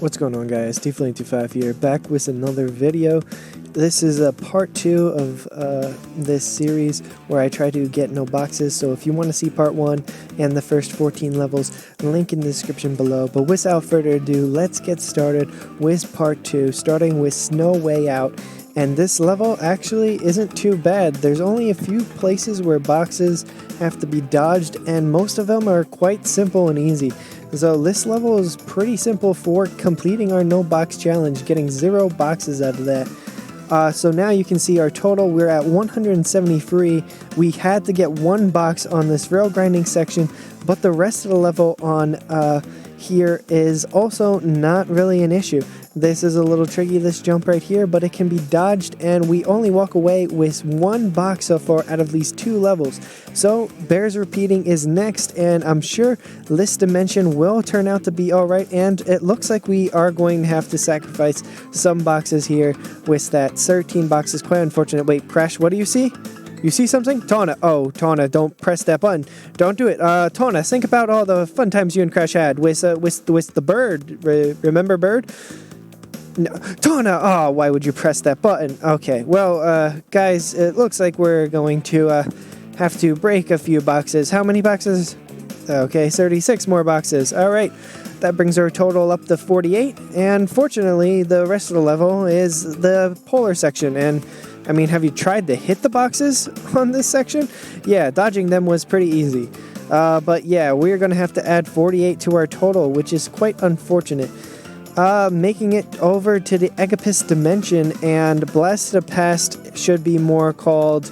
What's going on, guys? Tiefling25 here, back with another video. This is a part 2 of this series where I try to get no boxes, so if you want to see part 1 and the first 14 levels, link in the description below. But without further ado, let's get started with part 2, starting with Snow Way Out. And this level actually isn't too bad. There's only a few places where boxes have to be dodged, and most of them are quite simple and easy. So this level is pretty simple for completing our no box challenge, getting 0 boxes out of that. So now you can see our total. We're at 173. We had to get 1 box on this rail grinding section, but the rest of the level on here is also not really an issue. This is a little tricky, this jump right here, but it can be dodged, and we only walk away with 1 box so far out of these 2 levels. So Bears Repeating is next, and I'm sure this dimension will turn out to be alright, and it looks like we are going to have to sacrifice some boxes here with that 13 boxes. Quite unfortunate. Wait, Crash, what do you see? You see something? Tawna. Oh, Tawna, don't press that button. Don't do it. Tawna, think about all the fun times you and Crash had with the bird. Remember Bird? No. Tawna! Oh, why would you press that button? Okay, well, guys, it looks like we're going to have to break a few boxes. How many boxes? Okay, 36 more boxes. Alright, that brings our total up to 48. And fortunately, the rest of the level is the polar section. And, I mean, have you tried to hit the boxes on this section? Yeah, dodging them was pretty easy. But yeah, we're going to have to add 48 to our total, which is quite unfortunate. Making it over to the Agapeus dimension, and Blast of the Past should be more called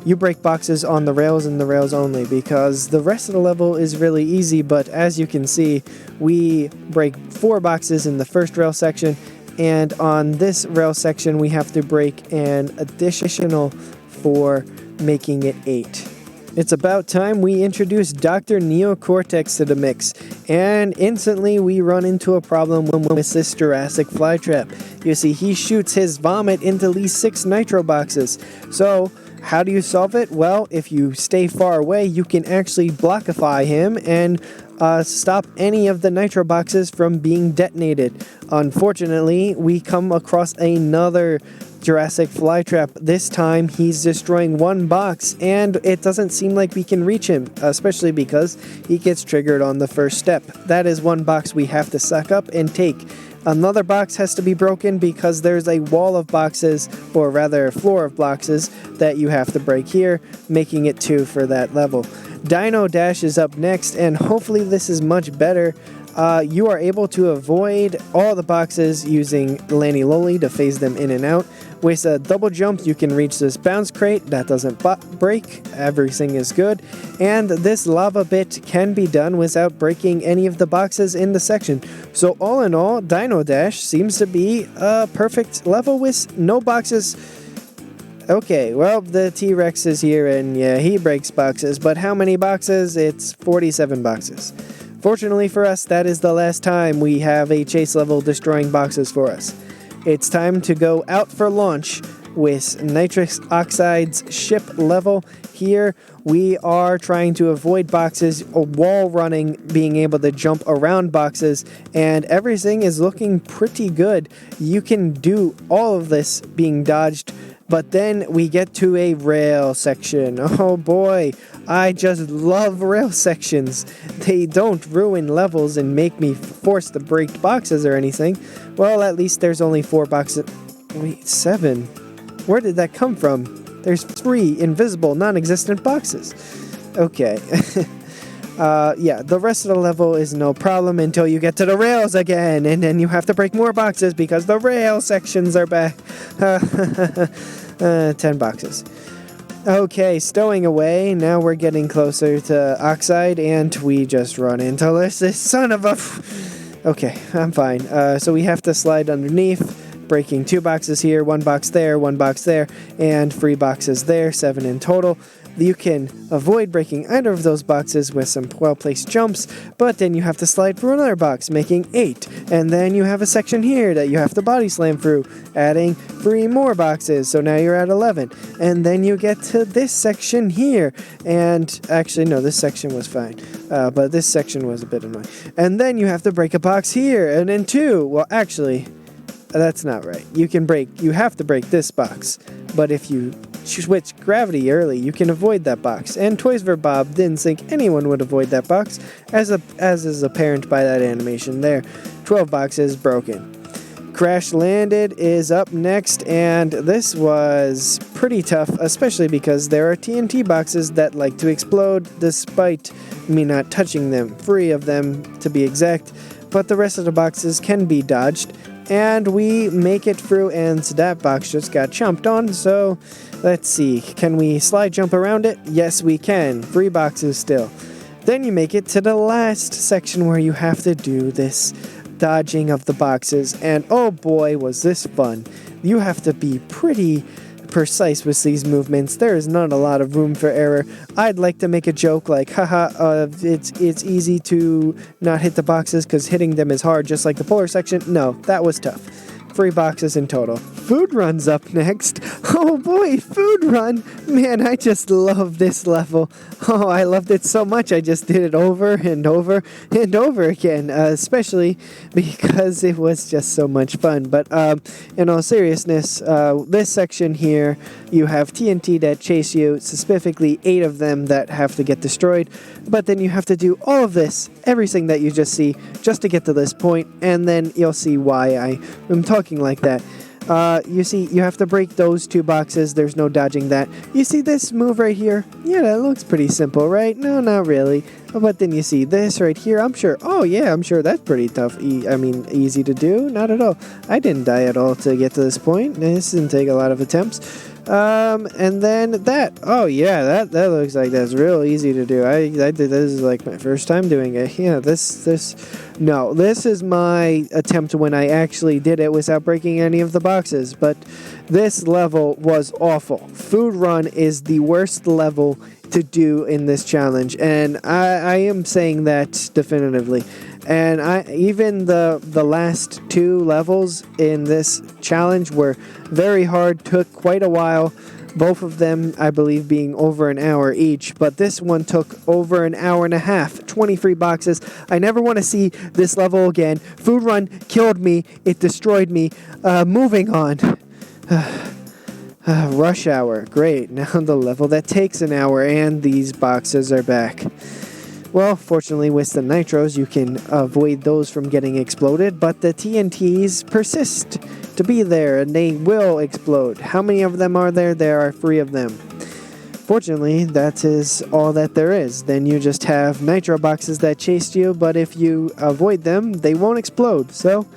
you break boxes on the rails and the rails only, because the rest of the level is really easy. But as you can see, we break 4 boxes in the first rail section, and on this rail section we have to break an additional 4, making it 8. It's about time we introduce Dr. Neo Cortex to the mix, and instantly we run into a problem with this Jurassic flytrap. You see, he shoots his vomit into these 6 nitro boxes. So, how do you solve it? Well, if you stay far away, you can actually blockify him and stop any of the nitro boxes from being detonated. Unfortunately, we come across another Jurassic flytrap. This time he's destroying 1 box, and it doesn't seem like we can reach him, especially because he gets triggered on the first step. That is 1 box we have to suck up and take. Another box has to be broken because there's a wall of boxes, or rather a floor of boxes, that you have to break here, making it 2 for that level. Dino Dash is up next, and hopefully this is much better. You are able to avoid all the boxes using Lanny Loli to phase them in and out. With a double jump, you can reach this bounce crate. That doesn't break. Everything is good. And this lava bit can be done without breaking any of the boxes in the section. So all in all, Dino Dash seems to be a perfect level with no boxes. Okay, well, the T-Rex is here, and yeah, he breaks boxes. But how many boxes? It's 47 boxes. Fortunately for us, that is the last time we have a chase level destroying boxes for us. It's time to go out for launch with Nitrous Oxide's ship level. Here we are trying to avoid boxes, wall running, being able to jump around boxes, and everything is looking pretty good. You can do all of this being dodged, but then we get to a rail section. Oh boy, I just love rail sections. They don't ruin levels and make me forced to break boxes or anything. Well, at least there's only 4 boxes. Wait, 7? Where did that come from? There's 3 invisible, non-existent boxes. Okay. Yeah, the rest of the level is no problem until you get to the rails again, and then you have to break more boxes because the rail sections are back. 10 boxes. Okay, stowing away. Now we're getting closer to Oxide, and we just run into this son of a... Okay, I'm fine. So we have to slide underneath, breaking 2 boxes here, 1 box there, 1 box there, and 3 boxes there, 7 in total. You can avoid breaking either of those boxes with some well-placed jumps, but then you have to slide through another box, making 8. And then you have a section here that you have to body slam through, adding 3 more boxes, so now you're at 11. And then you get to this section here, and actually, no, this section was fine, but this section was a bit annoying. And then you have to break a box here, and then 2. Well, actually, that's not right. You have to break this box, but if you switch gravity early, you can avoid that box. And Toys for Bob didn't think anyone would avoid that box, as is apparent by that animation there. 12 boxes broken. Crash Landed is up next, and this was pretty tough, especially because there are TNT boxes that like to explode despite me not touching them. 3 of them to be exact, but the rest of the boxes can be dodged. And we make it through, and that box just got chomped on, so let's see. Can we slide jump around it? Yes, we can. 3 boxes still. Then you make it to the last section where you have to do this dodging of the boxes, and oh boy, was this fun. You have to be pretty precise with these movements. There is not a lot of room for error. I'd like to make a joke like, haha, it's easy to not hit the boxes because hitting them is hard, just like the polar section. No, that was tough. 3 boxes in total. Food Run's up next. Oh boy, Food Run! Man, I just love this level. Oh, I loved it so much, I just did it over and over and over again, especially because it was just so much fun. But in all seriousness, this section here, you have TNT that chase you, specifically 8 of them that have to get destroyed, but then you have to do all of this, everything that you just see, just to get to this point, and then you'll see why I am talking like that. You see, you have to break those 2 boxes. There's no dodging that. You see this move right here? Yeah, that looks pretty simple, right? No, not really. But then you see this right here. I'm sure. Oh, yeah, I'm sure that's pretty tough. Easy to do? Not at all. I didn't die at all to get to this point. This didn't take a lot of attempts. And then that. Oh, yeah, that looks like that's real easy to do. I did this is like my first time doing it. Yeah, this is my attempt when I actually did it without breaking any of the boxes. But this level was awful. Food Run is the worst level to do in this challenge, and I am saying that definitively. And even the last 2 levels in this challenge were very hard, took quite a while. Both of them, I believe, being over an hour each, but this one took over an hour and a half. 23 boxes. I never want to see this level again. Food Run killed me. It destroyed me. Moving on. Rush Hour. Great. Now the level that takes an hour, and these boxes are back. Well, fortunately with the nitros, you can avoid those from getting exploded, but the TNTs persist to be there, and they will explode. How many of them are there? There are 3 of them. Fortunately, that is all that there is. Then you just have nitro boxes that chase you, but if you avoid them, they won't explode, so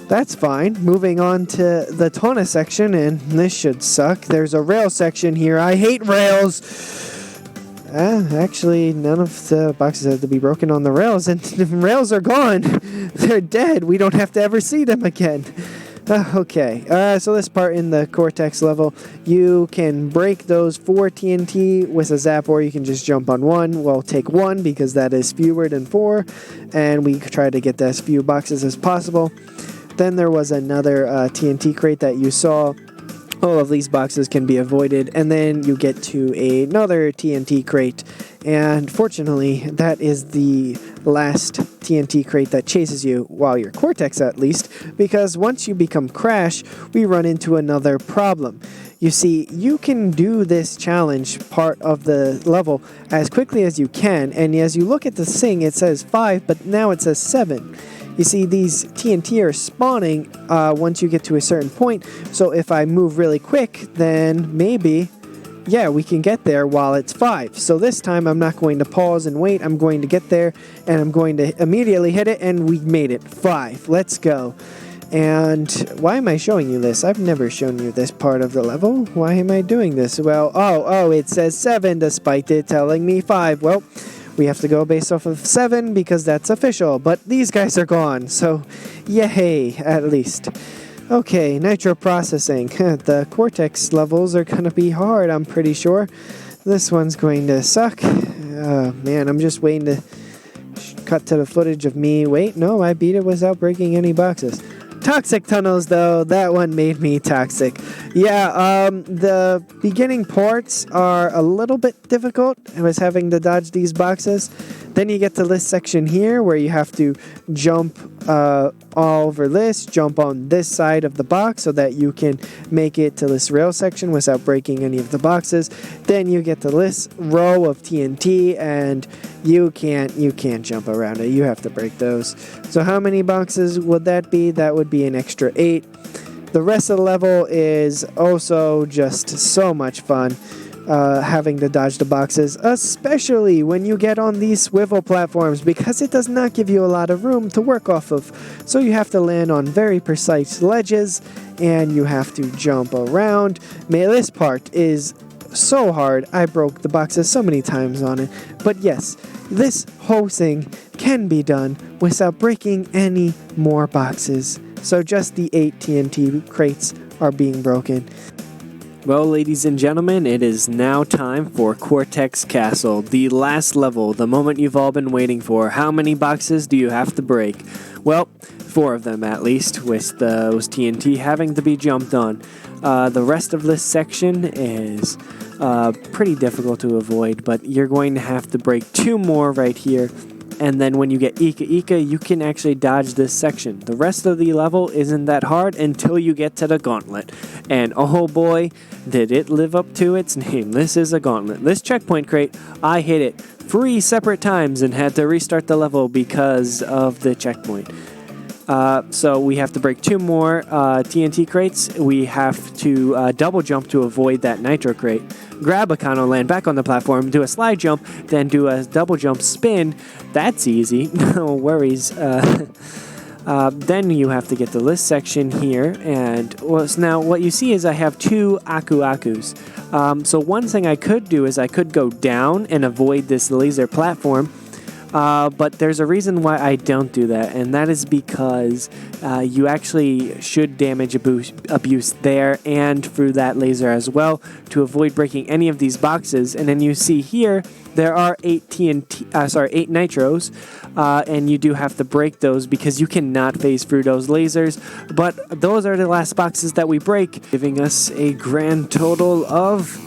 that's fine. Moving on to the Tona section, and this should suck. There's a rail section here. I hate rails! Actually, none of the boxes have to be broken on the rails, and the rails are gone. They're dead. We don't have to ever see them again. Okay, so this part in the Cortex level, you can break those 4 TNT with a zap, or you can just jump on 1. We'll take 1 because that is fewer than 4, and we try to get as few boxes as possible. Then there was another TNT crate that you saw. All of these boxes can be avoided, and then you get to another TNT crate, and fortunately that is the last TNT crate that chases you, while you're Cortex at least, because once you become Crash, we run into another problem. You see, you can do this challenge part of the level as quickly as you can, and as you look at the thing, it says 5, but now it says 7. You see, these TNT are spawning once you get to a certain point, so if I move really quick, then maybe, yeah, we can get there while it's 5. So this time I'm not going to pause and wait, I'm going to get there, and I'm going to immediately hit it, and we made it. 5. Let's go. And why am I showing you this? I've never shown you this part of the level. Why am I doing this? Well, oh, it says 7 despite it telling me 5. Well, we have to go based off of 7 because that's official, but these guys are gone, so yay, at least. Okay, nitro processing. The Cortex levels are gonna be hard, I'm pretty sure. this one's going to suck. Oh man, I'm just waiting to cut to the footage of me. Wait, no, I beat it without breaking any boxes. Toxic tunnels, though, that one made me toxic. Yeah, the beginning parts are a little bit difficult. I was having to dodge these boxes. Then you get to this section here where you have to jump all over this, jump on this side of the box so that you can make it to this rail section without breaking any of the boxes. Then you get to this row of TNT and you can't jump around it. You have to break those. So how many boxes would that be? That would be an extra 8. The rest of the level is also just so much fun. Having to dodge the boxes, especially when you get on these swivel platforms, because it does not give you a lot of room to work off of. So you have to land on very precise ledges, and you have to jump around. Man, this part is so hard. I broke the boxes so many times on it. But yes, this whole thing can be done without breaking any more boxes. So just the 8 TNT crates are being broken. Well, ladies and gentlemen, it is now time for Cortex Castle, the last level, the moment you've all been waiting for. How many boxes do you have to break? Well, 4 of them at least, with those TNT having to be jumped on. The rest of this section is pretty difficult to avoid, but you're going to have to break 2 more right here. And then when you get Ika, you can actually dodge this section. The rest of the level isn't that hard until you get to the gauntlet. And oh boy, did it live up to its name. This is a gauntlet. This checkpoint crate, I hit it 3 separate times and had to restart the level because of the checkpoint. So we have to break 2 more TNT crates. We have to double jump to avoid that nitro crate. Grab a Kano, land back on the platform, do a slide jump, then do a double jump spin. That's easy, no worries. Then you have to get to this section here, and now what you see is I have 2 Akus. So one thing I could do is I could go down and avoid this laser platform. But there's a reason why I don't do that, and that is because you actually should damage abuse there and through that laser as well to avoid breaking any of these boxes. And then you see here there are 8 nitros, and you do have to break those because you cannot phase through those lasers. But those are the last boxes that we break, giving us a grand total of